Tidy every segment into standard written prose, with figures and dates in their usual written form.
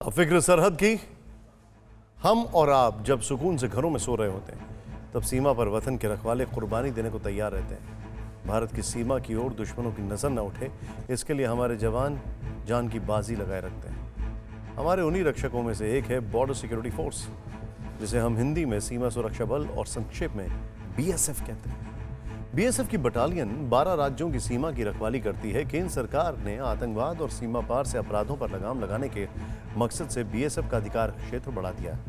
अब फिक्र सरहद की। हम और आप जब सुकून से घरों में सो रहे होते हैं तब सीमा पर वतन के रखवाले कुर्बानी देने को तैयार रहते हैं। भारत की सीमा की ओर दुश्मनों की नजर न उठे, इसके लिए हमारे जवान जान की बाजी लगाए रखते हैं। हमारे उन्हीं रक्षकों में से एक है बॉर्डर सिक्योरिटी फोर्स, जिसे हम हिंदी में सीमा सुरक्षा बल और संक्षेप में बीएसएफ कहते हैं। बीएसएफ की बटालियन 12 राज्यों की सीमा की रखवाली करती है। केंद्र सरकार ने आतंकवाद और सीमा पार से अपराधों पर लगाम लगाने के मकसद से बीएसएफ का अधिकार क्षेत्र बढ़ा दिया है।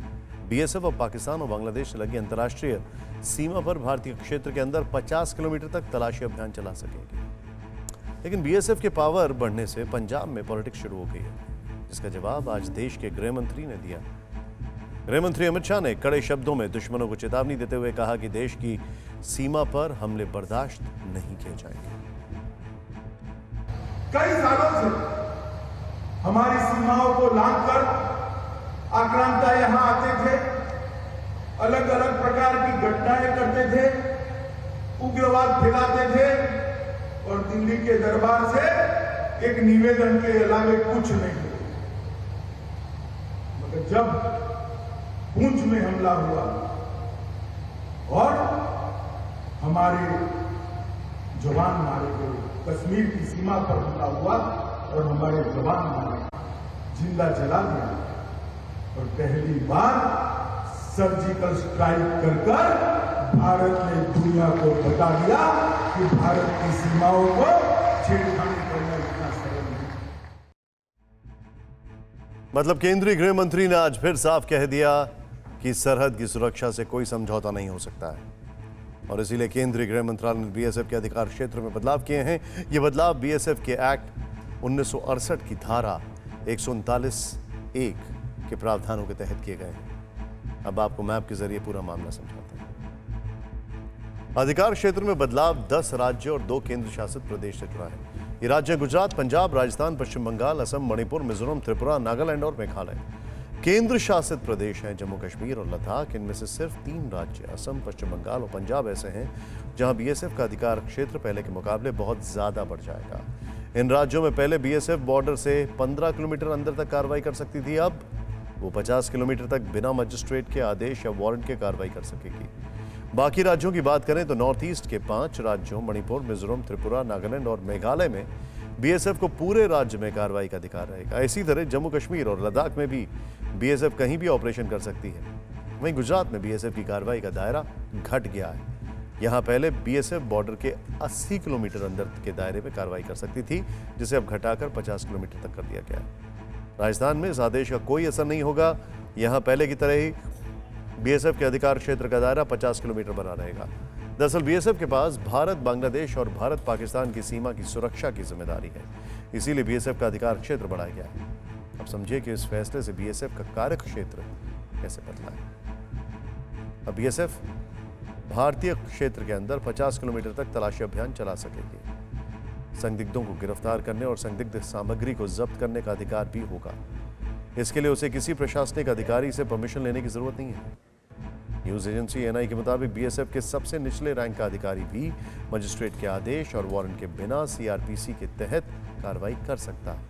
बीएसएफ अब पाकिस्तान और बांग्लादेश से लगी अंतर्राष्ट्रीय सीमा पर भारतीय क्षेत्र के अंदर 50 किलोमीटर तक तलाशी अभियान चला सकेगी। लेकिन बीएसएफ के पावर बढ़ने से पंजाब में पॉलिटिक्स शुरू हो गई है, जिसका जवाब आज देश के गृह मंत्री ने दिया। गृह मंत्री अमित शाह ने कड़े शब्दों में दुश्मनों को चेतावनी देते हुए कहा कि देश की सीमा पर हमले बर्दाश्त नहीं किए जाएंगे। कई सालों से हमारी सीमाओं को लांघकर आक्रांता यहां आते थे, अलग अलग प्रकार की घटनाएं करते थे, उग्रवाद फैलाते थे और दिल्ली के दरबार से एक निवेदन के अलावे कुछ नहीं। मगर जब पुंछ में हमला हुआ और हमारे जवान मारे गए, कश्मीर की सीमा पर हमला हुआ और हमारे जवान मारे, जिंदा जला दिया और पहली बार सर्जिकल स्ट्राइक कर भारत ने दुनिया को बता दिया कि भारत की सीमाओं को छेड़खानी करना इतना सरल नहीं। मतलब केंद्रीय गृह मंत्री ने आज फिर साफ कह दिया कि सरहद की सुरक्षा से कोई समझौता नहीं हो सकता है और इसीलिए केंद्रीय गृह मंत्रालय ने बीएसएफ के अधिकार क्षेत्र में बदलाव किए हैं। ये बदलाव बीएसएफ के एक्ट 1968 की धारा 139(1) के प्रावधानों के तहत किए गए हैं। अब आपको मैप के जरिए पूरा मामला समझाते हैं। अधिकार क्षेत्र में बदलाव 10 राज्य और 2 केंद्र शासित प्रदेश से जुड़ा है। ये राज्य गुजरात, पंजाब, राजस्थान, पश्चिम बंगाल, असम, मणिपुर, मिजोरम, त्रिपुरा, नागालैंड और मेघालय। केंद्र शासित प्रदेश हैं जम्मू कश्मीर और लद्दाख। इनमें से सिर्फ 3 राज्य असम, पश्चिम बंगाल और पंजाब ऐसे हैं जहां बीएसएफ का अधिकार क्षेत्र पहले के मुकाबले बहुत ज्यादा बढ़ जाएगा। इन राज्यों में पहले बीएसएफ बॉर्डर से 15 किलोमीटर अंदर तक कार्रवाई कर सकती थी, अब वो 50 किलोमीटर तक बिना मजिस्ट्रेट के आदेश या वारंट के कार्रवाई कर सकेगी। बाकी राज्यों की बात करें तो नॉर्थ ईस्ट के 5 राज्यों मणिपुर, मिजोरम, त्रिपुरा, नागालैंड और मेघालय में बीएसएफ को पूरे राज्य में कार्रवाई का अधिकार रहेगा। इसी तरह जम्मू कश्मीर और लद्दाख में भी बीएसएफ कहीं भी ऑपरेशन कर सकती है। वहीं गुजरात में बीएसएफ की कार्रवाई का दायरा घट गया है। यहां पहले बीएसएफ बॉर्डर के 80 किलोमीटर अंदर के दायरे में कार्रवाई कर सकती थी, जिसे अब घटाकर 50 किलोमीटर तक कर दिया गया है। राजस्थान में इस आदेश का कोई असर नहीं होगा। यहां पहले की तरह ही बीएसएफ के अधिकार क्षेत्र का दायरा 50 किलोमीटर बना रहेगा। दरअसल बीएसएफ के पास भारत, बांग्लादेश और भारत पाकिस्तान की सीमा की सुरक्षा की जिम्मेदारी है, इसीलिए बीएसएफ का अधिकार क्षेत्र बढ़ाया गया है। अब समझिए कि इस फैसले से बीएसएफ का कार्य क्षेत्र कैसे बदला है। अब बीएसएफ भारतीय क्षेत्र के अंदर 50 किलोमीटर तक तलाशी अभियान चला सकेगी। संदिग्धों को गिरफ्तार करने और संदिग्ध सामग्री को जब्त करने का अधिकार भी होगा। इसके लिए उसे किसी प्रशासनिक अधिकारी से परमिशन लेने की जरूरत नहीं है। न्यूज एजेंसी एनआई के मुताबिक बीएसएफ के सबसे निचले रैंक का अधिकारी भी मजिस्ट्रेट के आदेश और वारंट के बिना सीआरपीसी के तहत कार्रवाई कर सकता है।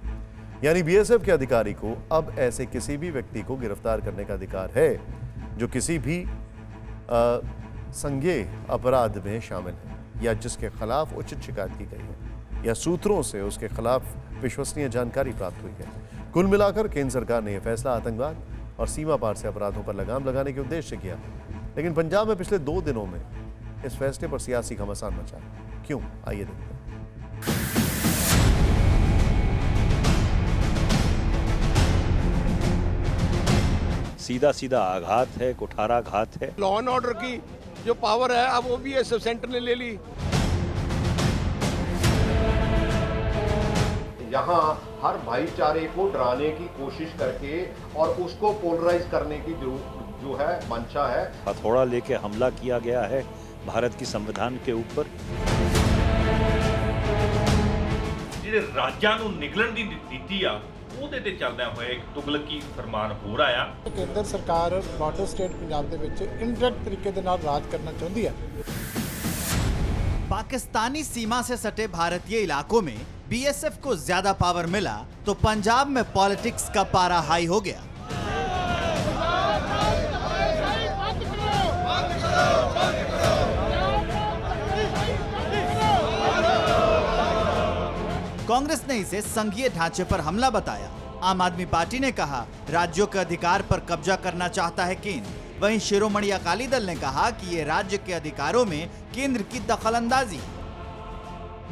यानी बीएसएफ के अधिकारी को अब ऐसे किसी भी व्यक्ति को गिरफ्तार करने का अधिकार है जो किसी भी संज्ञेय अपराध में शामिल है या जिसके खिलाफ उचित शिकायत की गई है या सूत्रों से उसके खिलाफ विश्वसनीय जानकारी प्राप्त हुई है। कुल मिलाकर केंद्र सरकार ने यह फैसला आतंकवाद और सीमा पार से अपराधों पर लगाम लगाने के उद्देश्य से किया। लेकिन पंजाब में पिछले 2 दिनों में इस फैसले पर सियासी घमासान मचा। क्यों, आइए देखते हैं। सीधा सीधा आघात है, कुठाराघात है। लॉ एंड ऑर्डर की जो पावर है अब वो भी एसएफ सेंटर ने ले ली। यहाँ हर भाईचारे को डराने की कोशिश करके और उसको पोलराइज करने की जो है मंशा है। हथौड़ा लेके हमला किया गया है भारत की संविधान के ऊपर। ਜਿਹੜੇ ਰਾਜਾਂ ਨੂੰ ਨਿਗਲਣ ਦੀ ਨੀਤੀ ਆ ਉਹਦੇ ਤੇ ਚੱਲਦਿਆਂ ਹੋਇਆ ਇੱਕ ਤੁਗਲਕੀ ਫਰਮਾਨ ਹੋ ਰਿਹਾ ਆ। ਕੇਂਦਰ ਸਰਕਾਰ ਬਾਰਡਰ ਸਟੇਟ ਪੰਜਾਬ ਦੇ ਵਿੱਚ ਇਨਡਾਇਰੈਕਟ ਤਰੀਕੇ ਦੇ ਨਾਲ ਰਾਜ ਕਰਨਾ ਚਾਹੁੰਦੀ ਹੈ। पाकिस्तानी सीमा से सटे भारतीय इलाकों में बीएसएफ को ज्यादा पावर मिला तो पंजाब में पॉलिटिक्स का पारा हाई हो गया। कांग्रेस ने इसे संघीय ढांचे पर हमला बताया। आम आदमी पार्टी ने कहा राज्यों के अधिकार पर कब्जा करना चाहता है केंद्र। वहीं शिरोमणि अकाली दल ने कहा कि ये राज्य के अधिकारों में केंद्र की दखलंदाजी है।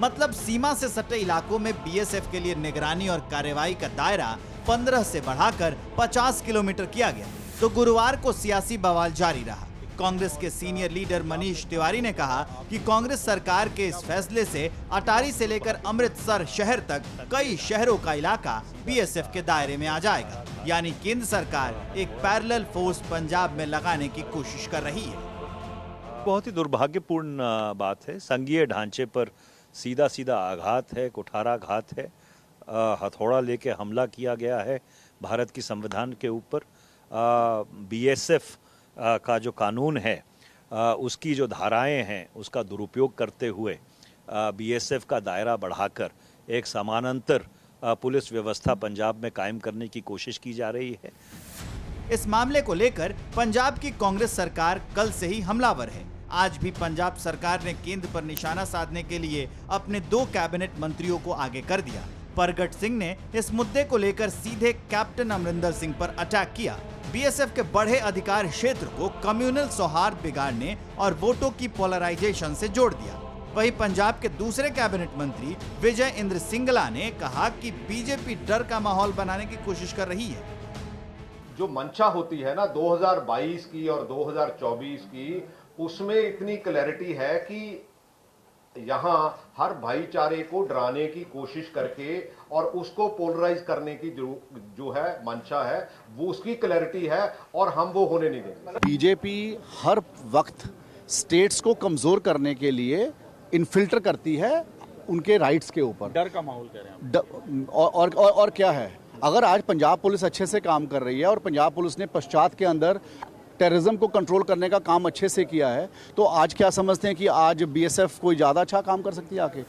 मतलब सीमा से सटे इलाकों में बीएसएफ के लिए निगरानी और कार्रवाई का दायरा 15 से बढ़ाकर 50 किलोमीटर किया गया। तो गुरुवार को सियासी बवाल जारी रहा। कांग्रेस के सीनियर लीडर मनीष तिवारी ने कहा कि कांग्रेस सरकार के इस फैसले से अटारी से लेकर अमृतसर शहर तक कई शहरों का इलाका बीएसएफ के दायरे में आ जाएगा। यानी केंद्र सरकार एक पैरेलल फोर्स पंजाब में लगाने की कोशिश कर रही है। बहुत ही दुर्भाग्यपूर्ण बात है। संघीय ढांचे पर सीधा सीधा आघात है, कुठाराघात है। हथौड़ा लेके हमला किया गया है भारत की संविधान के ऊपर। बीएसएफ का जो कानून है, उसकी जो धाराएं हैं, उसका दुरुपयोग करते हुए बीएसएफ का दायरा बढ़ाकर एक समानांतर पुलिस व्यवस्था पंजाब में कायम करने की कोशिश की जा रही है। इस मामले को लेकर पंजाब की कांग्रेस सरकार कल से ही हमलावर है। आज भी पंजाब सरकार ने केंद्र पर निशाना साधने के लिए अपने 2 कैबिनेट मंत्रियों को आगे कर दिया। परगट सिंह ने इस मुद्दे को लेकर सीधे कैप्टन अमरिंदर सिंह पर अटैक किया। बीएसएफ के बढ़े अधिकार क्षेत्र को कम्युनल सौहार्द बिगाड़ने और वोटों की पोलराइजेशन से जोड़ दिया। वहीं पंजाब के दूसरे कैबिनेट मंत्री विजय इंद्र सिंगला ने कहा कि बीजेपी डर का माहौल बनाने की कोशिश कर रही है। जो मंशा होती है ना 2022 की और 2024 की, उसमें इतनी क्लैरिटी है कि यहां हर भाईचारे को डराने की कोशिश करके और उसको पोलराइज करने की जो है मंशा है, वो उसकी क्लैरिटी है और हम वो होने नहीं देंगे। बीजेपी हर वक्त स्टेट्स को कमजोर करने के लिए इन्फिल्टर करती है उनके राइट्स के ऊपर। डर का माहौल कह रहे हैं और क्या है, अगर आज पंजाब पुलिस अच्छे से काम कर रही है और पंजाब पुलिस ने पश्चात के अंदर टेररिज्म को कंट्रोल करने का काम अच्छे से किया है, तो आज क्या समझते हैं कि आज बीएसएफ कोई ज्यादा अच्छा काम कर सकती है आके?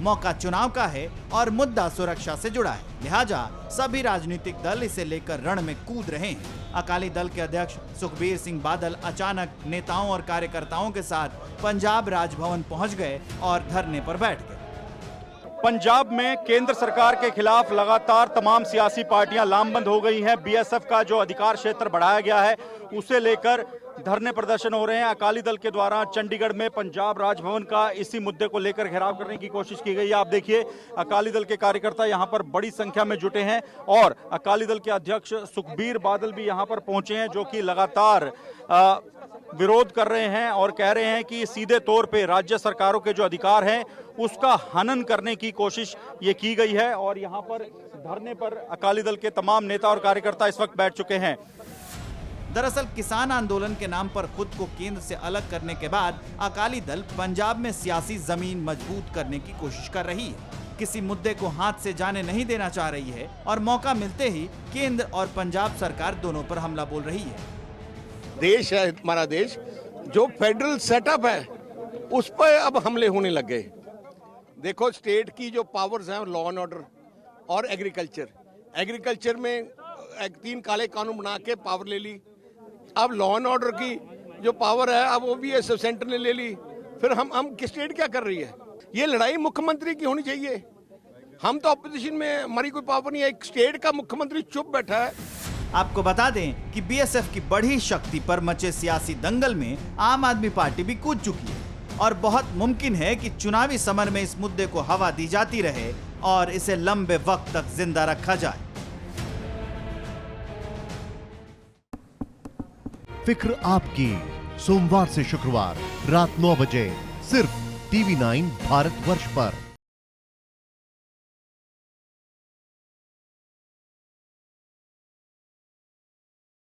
मौका चुनाव का है और मुद्दा सुरक्षा से जुड़ा है, लिहाजा सभी राजनीतिक दल इसे लेकर रण में कूद रहे हैं। अकाली दल के अध्यक्ष सुखबीर सिंह बादल अचानक नेताओं और कार्यकर्ताओं के साथ पंजाब राजभवन पहुंच गए और धरने पर बैठ गए। पंजाब में केंद्र सरकार के खिलाफ लगातार तमाम सियासी पार्टियां लामबंद हो गई हैं। बीएसएफ का जो अधिकार क्षेत्र बढ़ाया गया है, उसे लेकर धरने प्रदर्शन हो रहे हैं। अकाली दल के द्वारा चंडीगढ़ में पंजाब राजभवन का इसी मुद्दे को लेकर घेराव करने की कोशिश की गई है। आप देखिए, अकाली दल के कार्यकर्ता यहां पर बड़ी संख्या में जुटे हैं और अकाली दल के अध्यक्ष सुखबीर बादल भी यहां पर पहुंचे हैं, जो कि लगातार विरोध कर रहे हैं और कह रहे हैं कि सीधे तौर पे राज्य सरकारों के जो अधिकार हैं उसका हनन करने की कोशिश ये की गई है। और यहाँ पर धरने पर अकाली दल के तमाम नेता और कार्यकर्ता इस वक्त बैठ चुके हैं। दरअसल किसान आंदोलन के नाम पर खुद को केंद्र से अलग करने के बाद अकाली दल पंजाब में सियासी जमीन मजबूत करने की कोशिश कर रही है। किसी मुद्दे को हाथ से जाने नहीं देना चाह रही है और मौका मिलते ही केंद्र और पंजाब सरकार दोनों पर हमला बोल रही है। देश है हमारा देश, जो फेडरल सेटअप है उस पर अब हमले होने लग गए। देखो, स्टेट की जो पावर्स हैं, लॉ एंड ऑर्डर और एग्रीकल्चर में 3 काले कानून बना के पावर ले ली। अब लॉ एंड ऑर्डर की जो पावर है, अब वो भी सेंटर ने ले ली। फिर हम स्टेट क्या कर रही है? ये लड़ाई मुख्यमंत्री की होनी चाहिए। हम तो अपोजिशन में, हमारी कोई पावर नहीं है। एक स्टेट का मुख्यमंत्री चुप बैठा है। आपको बता दें कि बीएसएफ की बढ़ी शक्ति पर मचे सियासी दंगल में आम आदमी पार्टी भी कूद चुकी है और बहुत मुमकिन है कि चुनावी समर में इस मुद्दे को हवा दी जाती रहे और इसे लंबे वक्त तक जिंदा रखा जाए। फिक्र आपकी, सोमवार से शुक्रवार रात 9 बजे सिर्फ TV9 भारतवर्ष पर।